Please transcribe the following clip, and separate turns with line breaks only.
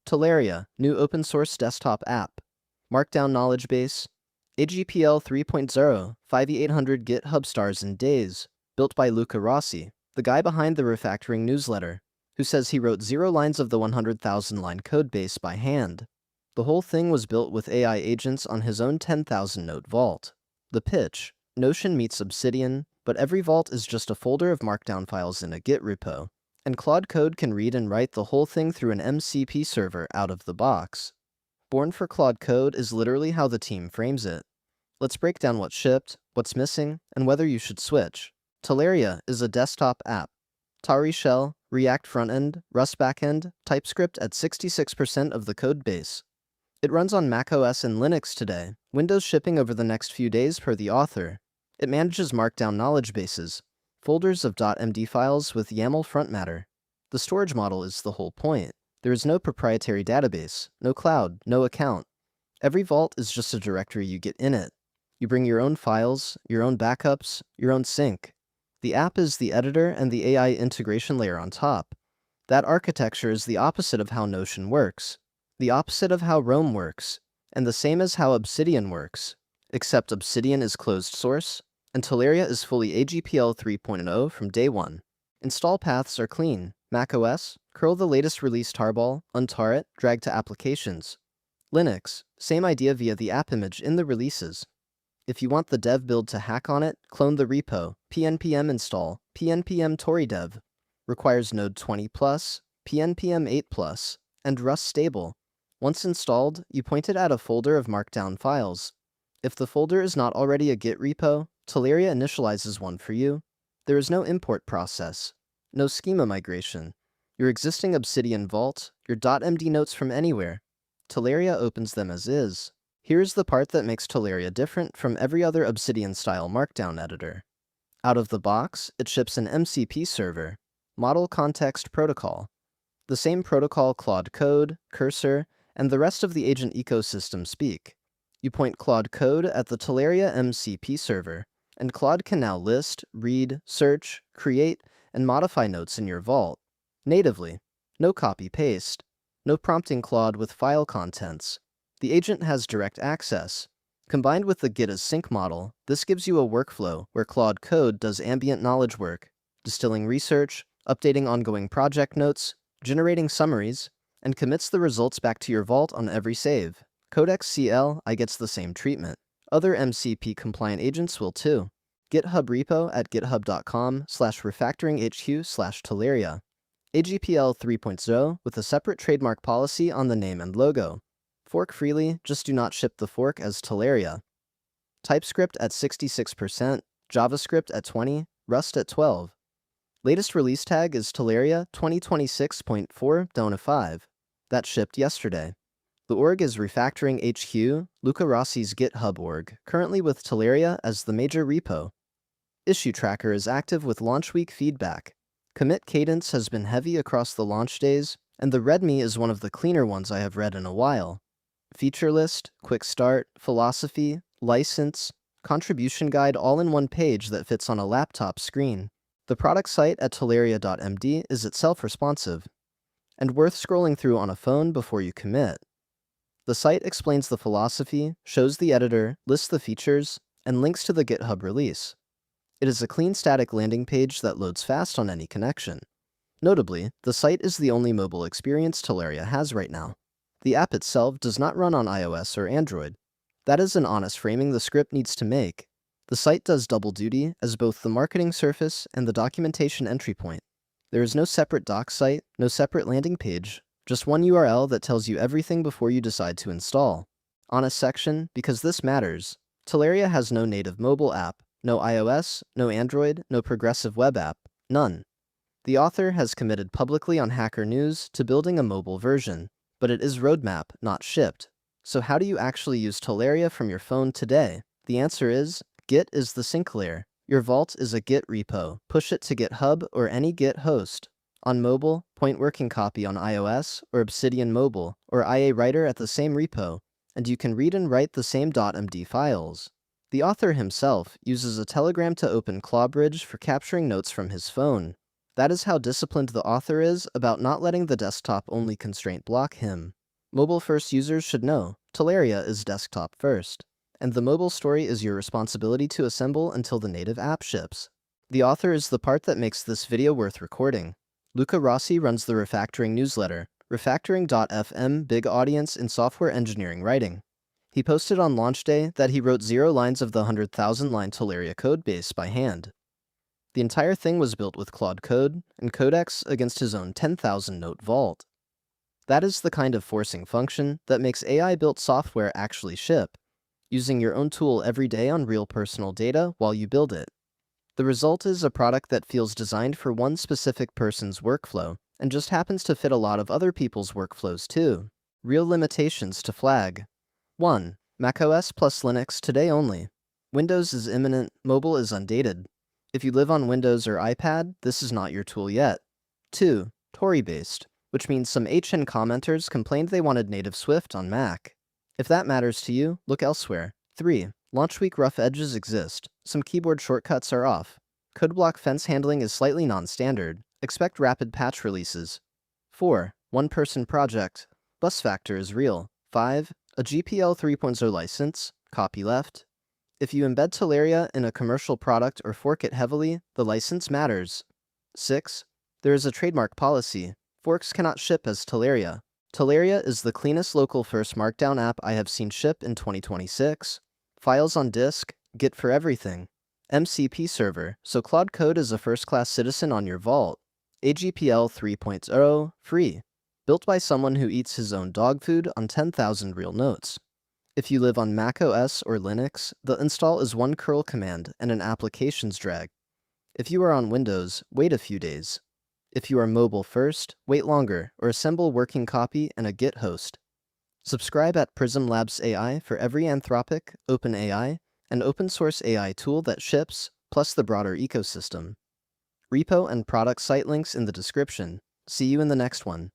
Tolaria, new open-source desktop app. Markdown knowledge base. AGPL 3.0, 5e800 GitHub stars in days. Built by Luca Rossi, the guy behind the refactoring newsletter, who says he wrote 0 lines of the 100,000-line code base by hand. The whole thing was built with AI agents on his own 10,000-node vault. The pitch: Notion meets Obsidian, but every vault is just a folder of Markdown files in a Git repo, and Claude Code can read and write the whole thing through an MCP server out of the box. Born for Claude Code is literally how the team frames it. Let's break down what shipped, what's missing, and whether you should switch. Tolaria is a desktop app. Tari shell, React frontend, Rust backend, TypeScript at 66% of the code base. It runs on macOS and Linux today, Windows shipping over the next few days per the author. It manages Markdown knowledge bases, folders of .md files with YAML front matter. The storage model is the whole point. There is no proprietary database, no cloud, no account. Every vault is just a directory you get in it. You bring your own files, your own backups, your own sync. The app is the editor and the AI integration layer on top. That architecture is the opposite of how Notion works, the opposite of how Rome works, and the same as how Obsidian works, except Obsidian is closed source, and Tolaria is fully AGPL 3.0 from day one. Install paths are clean. macOS, curl the latest release tarball, untar it, drag to applications. Linux, same idea via the app image in the releases. If you want the dev build to hack on it, clone the repo, pnpm install, pnpm toridev. Requires Node 20+, pnpm 8+, and Rust stable. Once installed, you point it at a folder of Markdown files. If the folder is not already a Git repo, Tolaria initializes one for you. There is no import process, no schema migration. Your existing Obsidian vault, your .md notes from anywhere. Tolaria opens them as is. Here's the part that makes Tolaria different from every other Obsidian-style Markdown editor. Out of the box, it ships an MCP server, Model Context Protocol, the same protocol Claude Code, Cursor, and the rest of the agent ecosystem speak. You point Claude Code at the Tolaria MCP server, and Claude can now list, read, search, create, and modify notes in your vault. Natively. No copy-paste. No prompting Claude with file contents. The agent has direct access. Combined with the Git as sync model, this gives you a workflow where Claude Code does ambient knowledge work, distilling research, updating ongoing project notes, generating summaries, and commits the results back to your vault on every save. Codex CLI gets the same treatment. Other MCP-compliant agents will too. GitHub repo at github.com/refactoringhq/Tolaria. AGPL 3.0 with a separate trademark policy on the name and logo. Fork freely, just do not ship the fork as Tolaria. TypeScript at 66%, JavaScript at 20%, Rust at 12%. Latest release tag is Tolaria 2026.4.5. That shipped yesterday. The org is Refactoring HQ, Luca Rossi's GitHub org, currently with Tolaria as the major repo. Issue tracker is active with launch week feedback. Commit cadence has been heavy across the launch days, and the README is one of the cleaner ones I have read in a while. Feature list, quick start, philosophy, license, contribution guide all in one page that fits on a laptop screen. The product site at tolaria.md is itself responsive, and worth scrolling through on a phone before you commit. The site explains the philosophy, shows the editor, lists the features, and links to the GitHub release. It is a clean static landing page that loads fast on any connection. Notably, the site is the only mobile experience Tolaria has right now. The app itself does not run on iOS or Android. That is an honest framing the script needs to make. The site does double duty as both the marketing surface and the documentation entry point. There is no separate doc site, no separate landing page, just one URL that tells you everything before you decide to install. Honest section, because this matters. Tolaria has no native mobile app, no iOS, no Android, no progressive web app, none. The author has committed publicly on Hacker News to building a mobile version, but it is roadmap, not shipped. So how do you actually use Tolaria from your phone today? The answer is, Git is the sync layer. Your vault is a Git repo. Push it to GitHub or any Git host. On mobile, point working copy on iOS or Obsidian Mobile or IA Writer at the same repo, and you can read and write the same .md files. The author himself uses a Telegram to open Clawbridge for capturing notes from his phone. That is how disciplined the author is about not letting the desktop-only constraint block him. Mobile-first users should know Tolaria is desktop first, and the mobile story is your responsibility to assemble until the native app ships. The author is the part that makes this video worth recording. Luca Rossi runs the refactoring newsletter, refactoring.fm, big audience in software engineering writing. He posted on launch day that he wrote 0 lines of the 100,000-line Tolaria codebase by hand. The entire thing was built with Claude code and Codex against his own 10,000-note vault. That is the kind of forcing function that makes AI-built software actually ship, using your own tool every day on real personal data while you build it. The result is a product that feels designed for one specific person's workflow and just happens to fit a lot of other people's workflows too. Real limitations to flag. 1. macOS plus Linux today only. Windows is imminent, mobile is undated. If you live on Windows or iPad, this is not your tool yet. 2. Tory-based, which means some HN commenters complained they wanted native Swift on Mac. If that matters to you, look elsewhere. 3. Launch week rough edges exist. Some keyboard shortcuts are off. Code block fence handling is slightly non-standard. Expect rapid patch releases. 4. One-person project. Bus factor is real. 5. A GPL 3.0 license. Copyleft. If you embed Tolaria in a commercial product or fork it heavily, the license matters. 6. There is a trademark policy. Forks cannot ship as Tolaria. Tolaria is the cleanest local-first Markdown app I have seen ship in 2026. Files on disk, Git for everything. MCP server, so Claude Code is a first-class citizen on your vault. AGPL 3.0, free. Built by someone who eats his own dog food on 10,000 real notes. If you live on macOS or Linux, the install is one curl command and an applications drag. If you are on Windows, wait a few days. If you are mobile first, wait longer or assemble working copy and a Git host. Subscribe at Prism Labs AI for every Anthropic, OpenAI, and open-source AI tool that ships, plus the broader ecosystem. Repo and product site links in the description. See you in the next one.